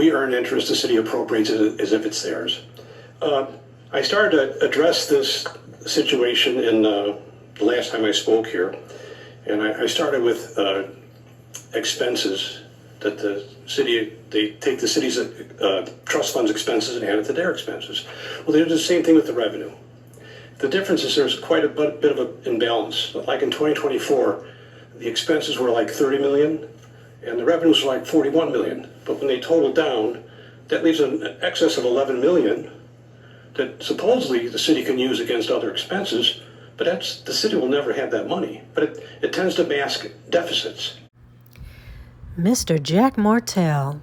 we earn interest, the city appropriates it as if it's theirs. I started to address this situation in the last time I spoke here, and I started with expenses that the city, they take the city's trust fund's expenses and add it to their expenses. Well, they do the same thing with the revenue. The difference is there's quite a bit of an imbalance. Like in 2024, the expenses were like 30 million and the revenues were like 41 million. But when they total down, that leaves an excess of 11 million that supposedly the city can use against other expenses, but the city will never have that money. But it tends to mask deficits. Mr. Jack Mortell.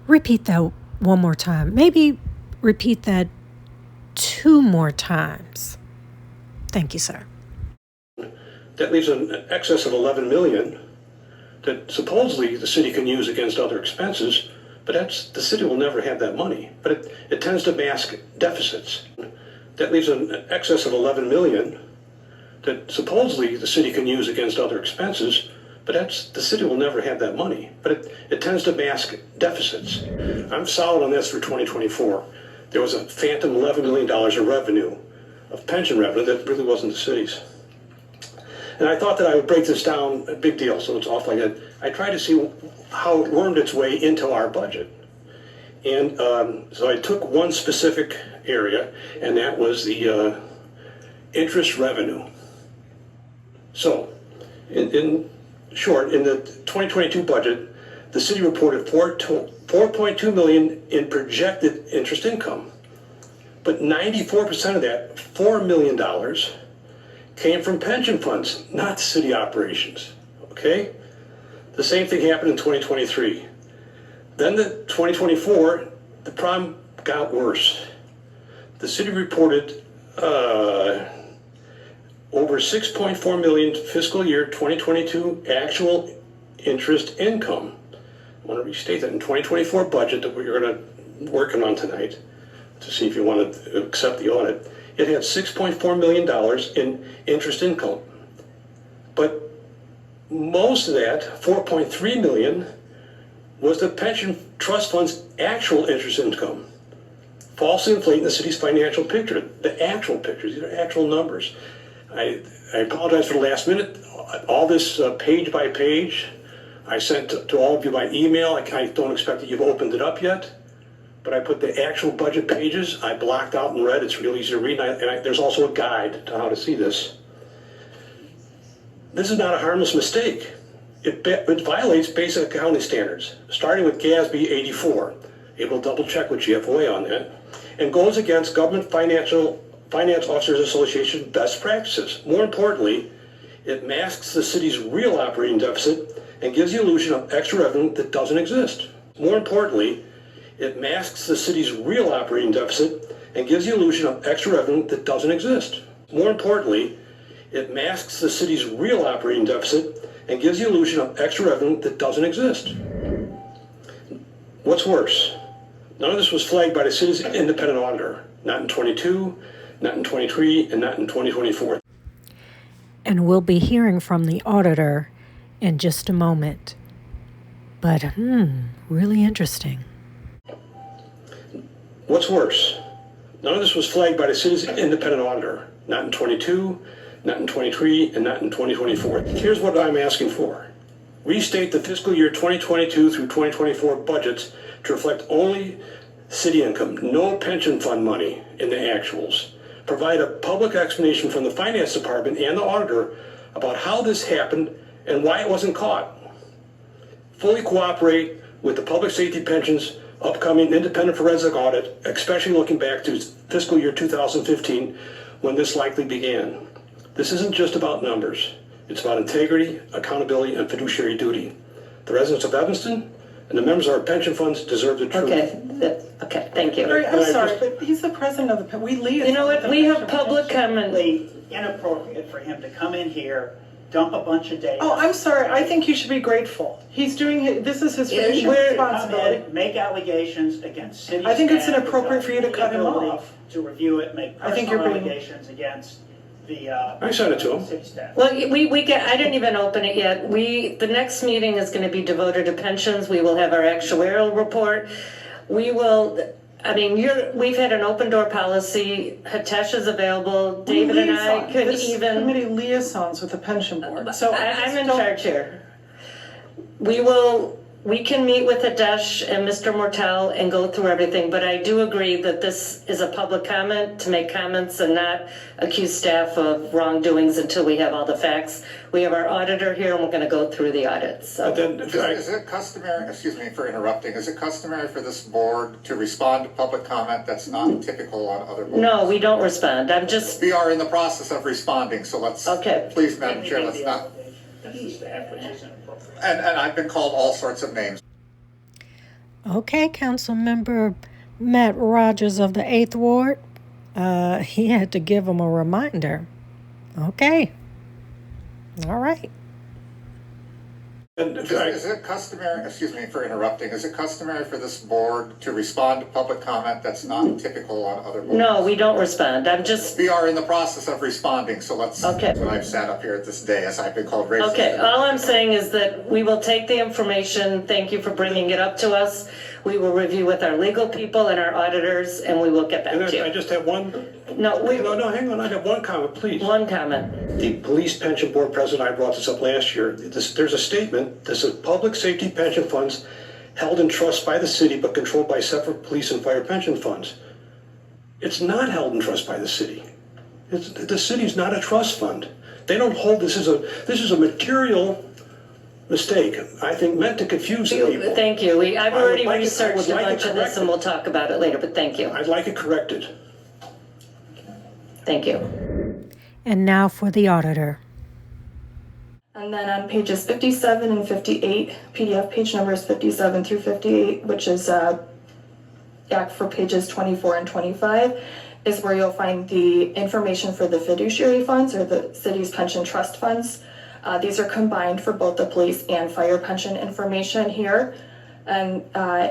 Repeat that one more time. Maybe repeat that 2 more times. Thank you, sir. That leaves an excess of 11 million that supposedly the city can use against other expenses, but the city will never have that money. But it tends to mask deficits. That leaves an excess of 11 million that supposedly the city can use against other expenses, but the city will never have that money. But it tends to mask deficits. I'm solid on this for 2024. There was a phantom $11 million of revenue, of pension revenue, that really wasn't the city's. And I thought that I would break this down, a big deal, so it's off like that. I tried to see how it wormed its way into our budget. And so I took one specific area, and that was the interest revenue. So, in short, in the 2022 budget, the city reported $4.2 million in projected interest income. But 94% of that, $4 million, came from pension funds, not city operations, okay? The same thing happened in 2023. Then the 2024, the problem got worse. The city reported over 6.4 million fiscal year 2022 actual interest income. I want to restate that in 2024 budget that we're going to working on tonight to see if you want to accept the audit. It had $6.4 million in interest income. But most of that, $4.3 million, was the pension trust fund's actual interest income, falsely inflating the city's financial picture, the actual pictures. These are actual numbers. I apologize for the last minute. All this page by page, I sent to all of you by email. I don't expect that you've opened it up yet, but I put the actual budget pages. I blocked out in red. It's real easy to read, and there's also a guide to how to see this. This is not a harmless mistake. It violates basic accounting standards, starting with GASB 84. Able to double check with GFOA on that, and goes against Government Finance Officers Association best practices. More importantly, it masks the city's real operating deficit and gives the illusion of extra revenue that doesn't exist. More importantly, it masks the city's real operating deficit and gives the illusion of extra revenue that doesn't exist. More importantly, it masks the city's real operating deficit and gives the illusion of extra revenue that doesn't exist. What's worse, none of this was flagged by the city's independent auditor, not in 22, not in 23, and not in 2024. And we'll be hearing from the auditor in just a moment. But, really interesting. What's worse, none of this was flagged by the city's independent auditor, not in 22, not in 23, and not in 2024. Here's what I'm asking for. Restate the fiscal year 2022 through 2024 budgets to reflect only city income, no pension fund money in the actuals. Provide a public explanation from the finance department and the auditor about how this happened and why it wasn't caught. Fully cooperate with the public safety pensions upcoming independent forensic audit, especially looking back to fiscal year 2015 when this likely began. This isn't just about numbers. It's about integrity, accountability, and fiduciary duty. The residents of Evanston and the members of our pension funds deserve the truth. Okay, thank you. I'm sorry, but he's the president of the, we lead. You know what, we have public comment. Inappropriate for him to come in here, dump a bunch of data. Oh, I'm sorry, I think you should be grateful. He's doing, this is his responsibility. Make allegations against city I think it's staff inappropriate for you to cut him ability off. To review it, make I think personal you're being- allegations against the, I sent it to him. city staff. Well, I didn't even open it yet. The next meeting is gonna be devoted to pensions. We will have our actuarial report. We will, we've had an open door policy. Hitesh is available. David and I Liaison. could This even. committee liaisons with the pension board, so I'm in don't- charge here. We can meet with Hitesh and Mr. Mortell and go through everything, but I do agree that this is a public comment to make comments and not accuse staff of wrongdoings until we have all the facts. We have our auditor here and we're gonna go through the audits, so. But then, Is it customary, excuse me for interrupting, is it customary for this board to respond to public comment that's not typical on other boards? No, we don't respond. I'm just, We are in the process of responding, so let's, Okay. please, Madam Chair, let's not, That's the staff, which is inappropriate. and I've been called all sorts of names. Okay, Councilmember Matt Rogers of the 8th Ward. He had to give him a reminder. Okay. All right. and Is it customary, excuse me for interrupting, is it customary for this board to respond to public comment that's not typical on other boards? no, we don't respond. I'm just, We are in the process of responding, so let's, Okay. when I've sat up here at this day, as I've been called racist. okay, all I'm saying is that we will take the information. Thank you for bringing it up to us. We will review with our legal people and our auditors and we will get back and to I you. just have one, No, no, hang on, I have one comment, please. one comment. The police pension board president, I brought this up last year, there's a statement, this is public safety pension funds held in trust by the city but controlled by separate police and fire pension funds. It's not held in trust by the city. The city's not a trust fund. They don't hold, this is a material mistake, I think meant to confuse the people. Thank you. I've I would already like it- I researched would a like it bunch of this corrected. and we'll talk about it later, but thank you. I'd like it corrected. Thank you. And now for the auditor. And then on pages 57 and 58, PDF page numbers 57 through 58, which is back for pages 24 and 25, is where you'll find the information for the fiduciary funds or the city's pension trust funds. These are combined for both the police and fire pension information here. And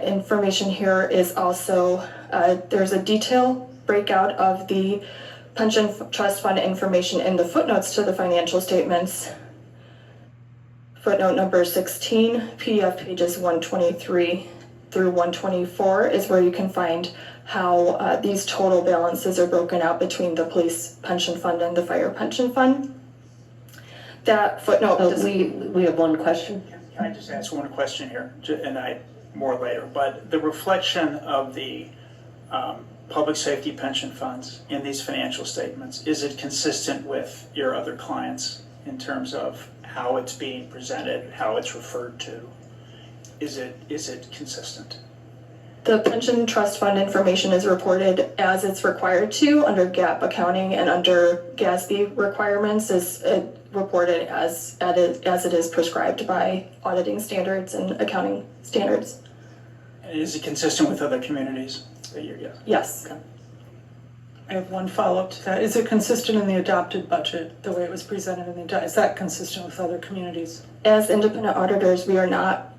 information here is also, there's a detail breakout of the pension trust fund information in the footnotes to the financial statements. Footnote number 16, PDF pages 123 through 124 is where you can find how these total balances are broken out between the police pension fund and the fire pension fund. That footnote Oh, does- we have one question. Can I just ask one question here, and more later, but the reflection of the public safety pension funds in these financial statements, is it consistent with your other clients in terms of how it's being presented, how it's referred to? Is it consistent? the pension trust fund information is reported as it's required to under GAAP accounting and under GASB requirements is reported as it is prescribed by auditing standards and accounting standards. And is it consistent with other communities that you're, yes? Yes. Okay. I have one follow-up to that. Is it consistent in the adopted budget, the way it was presented in the, is that consistent with other communities? As independent auditors, we are not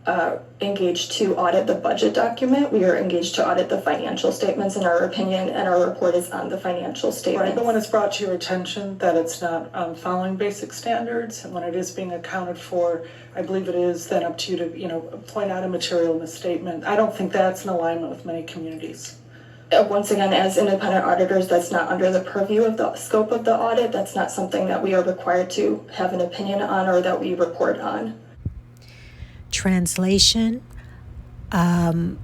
engaged to audit the budget document. We are engaged to audit the financial statements in our opinion, and our report is on the financial statements. Right, but when it's brought to your attention that it's not following basic standards, and when it is being accounted for, I believe it is then up to you to, point out a material misstatement. I don't think that's in alignment with many communities. Once again, as independent auditors, that's not under the purview of the scope of the audit. That's not something that we are required to have an opinion on or that we report on. Translation. I'm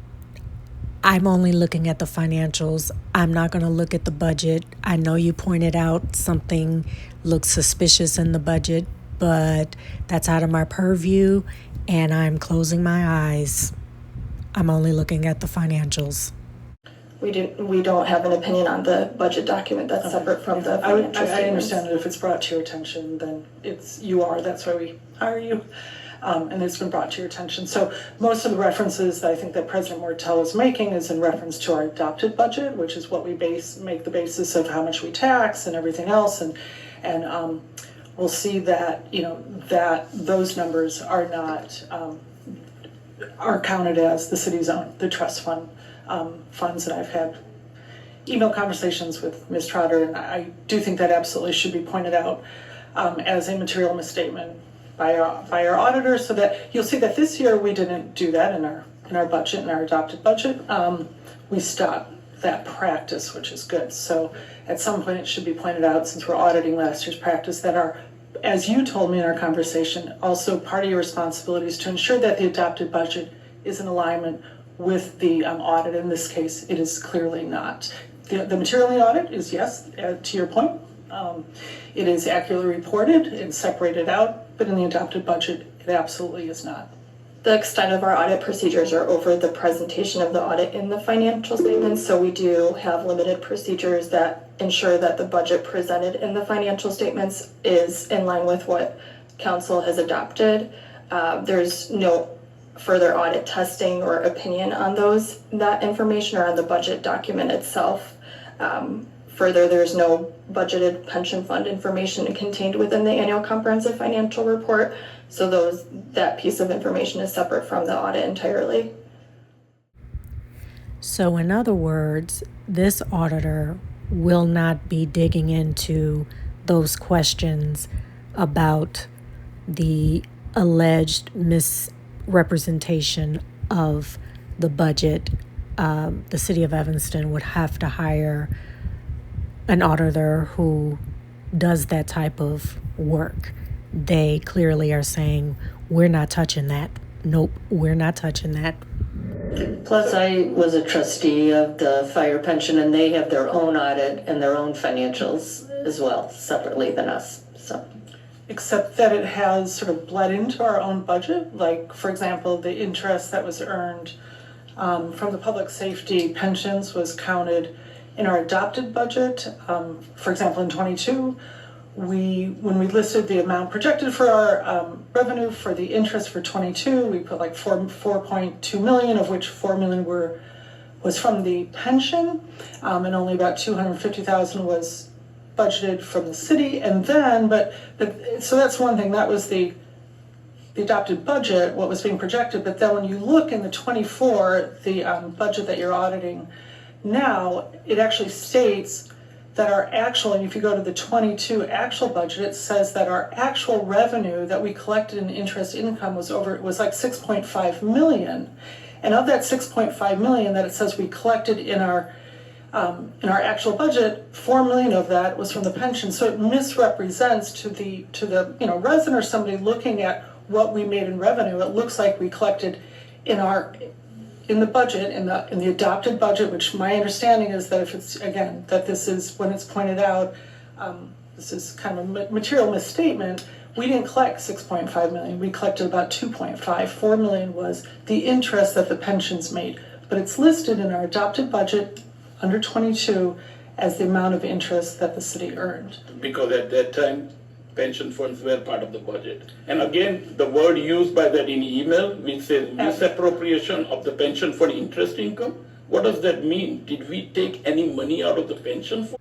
only looking at the financials. I'm not going to look at the budget. I know you pointed out something looks suspicious in the budget, but that's out of my purview, and I'm closing my eyes. I'm only looking at the financials. We don't have an opinion on the budget document. That's separate from the I financial statements. understand that if it's brought to your attention, then that's why we hire you. And it's been brought to your attention. So most of the references that I think that President Mortell is making is in reference to our adopted budget, which is what we make the basis of how much we tax and everything else. And we'll see that, that those numbers are not, are counted as the city's own, the trust fund funds that I've had email conversations with Ms. Trotter, and I do think that absolutely should be pointed out as a material misstatement by our auditor, so that you'll see that this year we didn't do that in our budget, in our adopted budget. We stopped that practice, which is good. So at some point it should be pointed out, since we're auditing last year's practice, that our, as you told me in our conversation, also part of your responsibility is to ensure that the adopted budget is in alignment with the audit. In this case, it is clearly not. The material in the audit is, yes, to your point, it is accurately reported and separated out, but in the adopted budget, it absolutely is not. The extent of our audit procedures are over the presentation of the audit in the financial statements, so we do have limited procedures that ensure that the budget presented in the financial statements is in line with what council has adopted. There's no further audit testing or opinion on that information or on the budget document itself. Further, there's no budgeted pension fund information contained within the annual comprehensive financial report, so that piece of information is separate from the audit entirely. So in other words, this auditor will not be digging into those questions about the alleged misrepresentation of the budget. The City of Evanston would have to hire an auditor who does that type of work. They clearly are saying, we're not touching that. Nope, we're not touching that. Plus, I was a trustee of the fire pension, and they have their own audit and their own financials as well, separately than us, so. Except that it has sort of bled into our own budget. Like, for example, the interest that was earned from the public safety pensions was counted in our adopted budget. For example, in 22, when we listed the amount projected for our revenue for the interest for 22, we put like 4.2 million, of which 4 million was from the pension, and only about 250,000 was budgeted from the city. And then, but so that's one thing. That was the adopted budget, what was being projected. But then when you look in the 24, the budget that you're auditing now, it actually states that our actual, and if you go to the 22 actual budget, it says that our actual revenue that we collected in interest income was like 6.5 million. And of that 6.5 million that it says we collected in our actual budget, 4 million of that was from the pension. So it misrepresents to the resident or somebody looking at what we made in revenue. It looks like we collected in the budget, in the adopted budget, which my understanding is that if it's, again, that this is, when it's pointed out, this is kind of a material misstatement, we didn't collect 6.5 million, we collected about 2.5. 4 million was the interest that the pensions made, but it's listed in our adopted budget under 22 as the amount of interest that the city earned. Because at that time, pension funds were part of the budget. And again, the word used by that in email, which says misappropriation of the pension for interest income, what does that mean? Did we take any money out of the pension fund?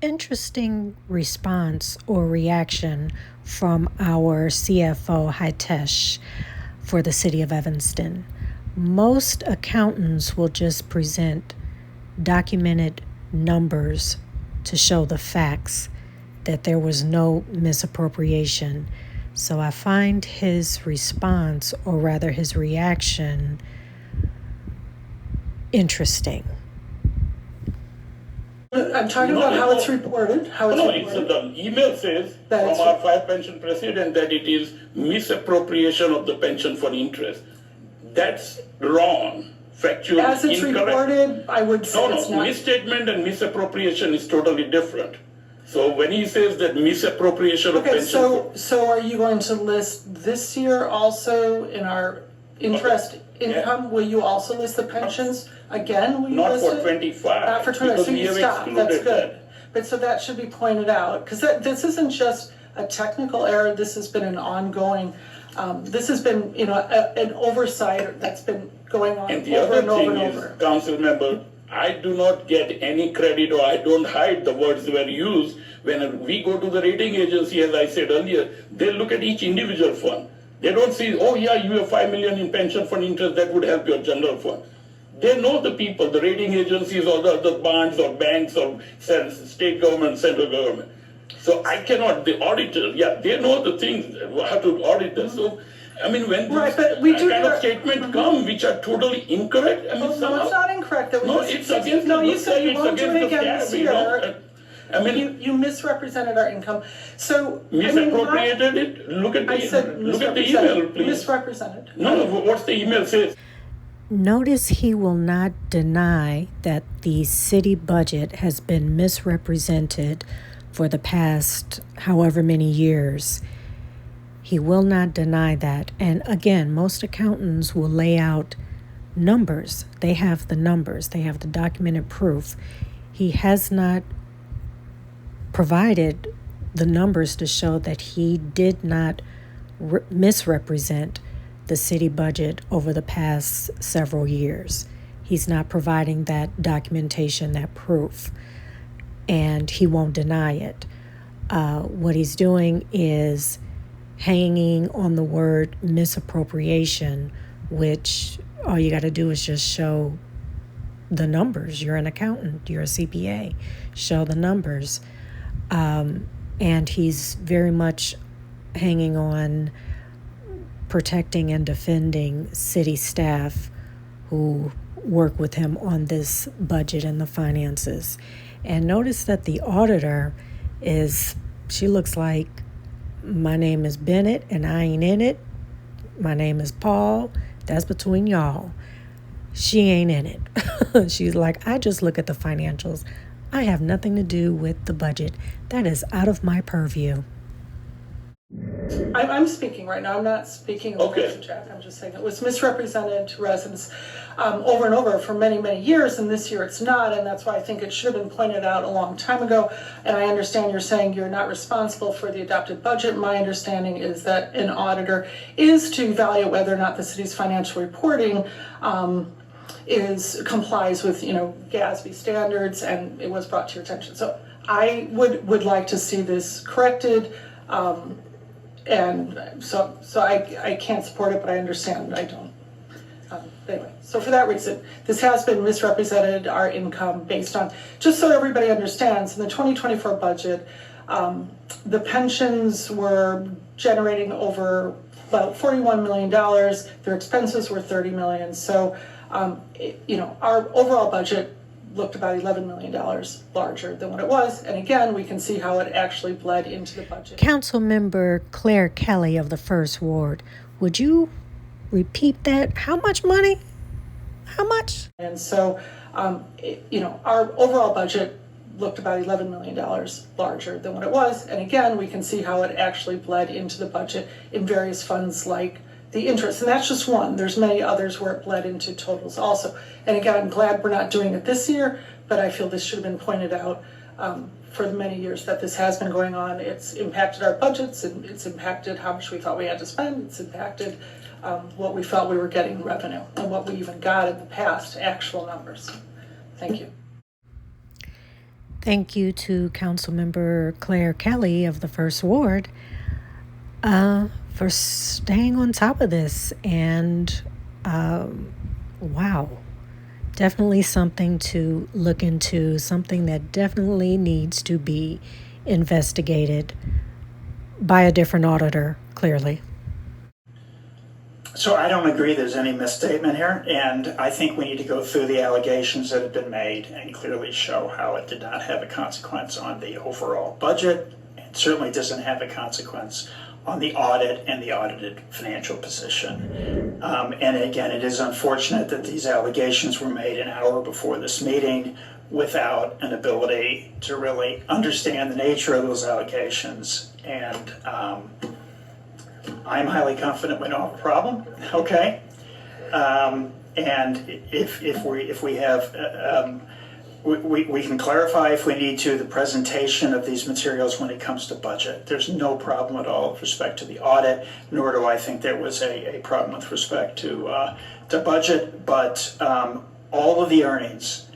Interesting response or reaction from our CFO, Hitesh, for the City of Evanston. Most accountants will just present documented numbers to show the facts that there was no misappropriation. So I find his response, or rather his reaction, interesting. I'm talking about how it's reported. The email says from our fire pension president that it is misappropriation of the pension for interest. That's wrong. Factual, as it's incorrect. Reported, I would say it's not. Misstatement and misappropriation is totally different. So when he says that misappropriation of pension... So are you going to list this year also in our interest income? Yeah. Will you also list the pensions again? Will you Not list for 25. Not for 25, so you stop, that's good. That. But so that should be pointed out, because this isn't just a technical error, this has been an ongoing, this has been an oversight that's been going on and the over other and over thing and is, over. Council member, I do not get any credit, or I don't hide the words that were used. When we go to the rating agency, as I said earlier, they look at each individual fund. They don't say, oh yeah, you have 5 million in pension fund interest, that would help your general fund. They know the people, the rating agencies or the bonds or banks or state government, central government. So I cannot, the auditor, yeah, they know the things, how to audit them. So, I mean, when Right, these but we do kind get of statements come, which are totally incorrect, I mean, Well, no, it's not incorrect. That we No, just- it's against, No, you looks said like you it's won't do against it the again this staff, you know? year. I mean, You misrepresented our income. So, I mean, misappropriated it, look at I said look at the misrepresented. email, please. Misrepresented. No, what's the email says? Notice he will not deny that the city budget has been misrepresented for the past however many years. He will not deny that. And again, most accountants will lay out numbers. They have the numbers, they have the documented proof. He has not provided the numbers to show that he did not misrepresent the city budget over the past several years. He's not providing that documentation, that proof, and he won't deny it. What he's doing is hanging on the word misappropriation, which all you got to do is just show the numbers. You're an accountant, you're a CPA, show the numbers. And he's very much hanging on protecting and defending city staff who work with him on this budget and the finances. And notice that the auditor she looks like, my name is Bennett and I ain't in it. My name is Paul. That's between y'all. She ain't in it. She's like, I just look at the financials. I have nothing to do with the budget. That is out of my purview. I'm speaking right now. I'm not speaking in the Okay. chat. I'm just saying it was misrepresented to residents over and over for many, many years, and this year it's not, and that's why I think it should have been pointed out a long time ago. And I understand you're saying you're not responsible for the adopted budget. My understanding is that an auditor is to evaluate whether or not the city's financial reporting complies with GASB standards, and it was brought to your attention. So I would like to see this corrected. And so I can't support it, but I understand I don't. Anyway, so for that reason, this has been misrepresented, our income based on, just so everybody understands, in the 2024 budget, the pensions were generating over about $41 million. Their expenses were $30 million. So, our overall budget looked about $11 million larger than what it was. And again, we can see how it actually bled into the budget. Councilmember Clare Kelly of the 1st Ward, would you repeat that? How much money? How much? And so, our overall budget looked about $11 million larger than what it was. And again, we can see how it actually bled into the budget in various funds like the interest. And that's just one. There's many others where it bled into totals also. And again, I'm glad we're not doing it this year, but I feel this should have been pointed out for the many years that this has been going on. It's impacted our budgets, and it's impacted how much we thought we had to spend. It's impacted what we felt we were getting in revenue and what we even got in the past, actual numbers. Thank you. Thank you to Councilmember Clare Kelly of the 1st Ward for staying on top of this. And wow, definitely something to look into, something that definitely needs to be investigated by a different auditor, clearly. So I don't agree there's any misstatement here, and I think we need to go through the allegations that have been made and clearly show how it did not have a consequence on the overall budget. It certainly doesn't have a consequence on the audit and the audited financial position. And again, it is unfortunate that these allegations were made an hour before this meeting without an ability to really understand the nature of those allegations. And I'm highly confident we don't have a problem, okay? And if we have, we can clarify if we need to the presentation of these materials when it comes to budget. There's no problem at all with respect to the audit, nor do I think there was a problem with respect to budget, but all of the earnings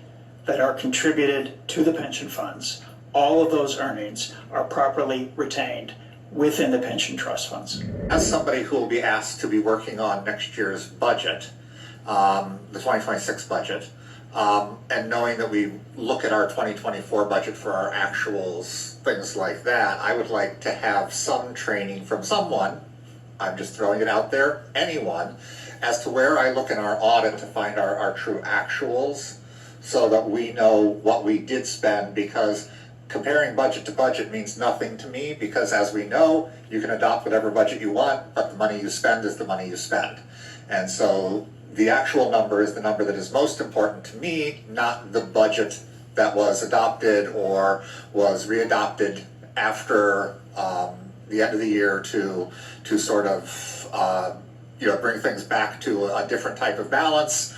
that are contributed to the pension funds, all of those earnings are properly retained within the pension trust funds. As somebody who will be asked to be working on next year's budget, the 2026 budget, and knowing that we look at our 2024 budget for our actuals, things like that, I would like to have some training from someone, I'm just throwing it out there, anyone, as to where I look in our audit to find our true actuals, so that we know what we did spend, because comparing budget to budget means nothing to me, because as we know, you can adopt whatever budget you want, but the money you spend is the money you spend. And so the actual number is the number that is most important to me, not the budget that was adopted or was readopted after the end of the year to sort of bring things back to a different type of balance.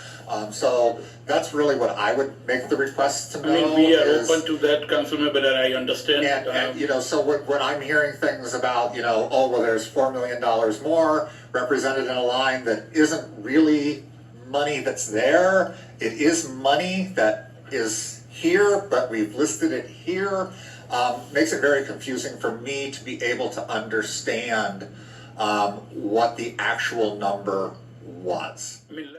So that's really what I would make the request to know. I mean, we are open to that, Councilman, but I understand. And so when I'm hearing things about, there's $4 million more represented in a line that isn't really money that's there, it is money that is here, but we've listed it here, makes it very confusing for me to be able to understand what the actual number was. I mean,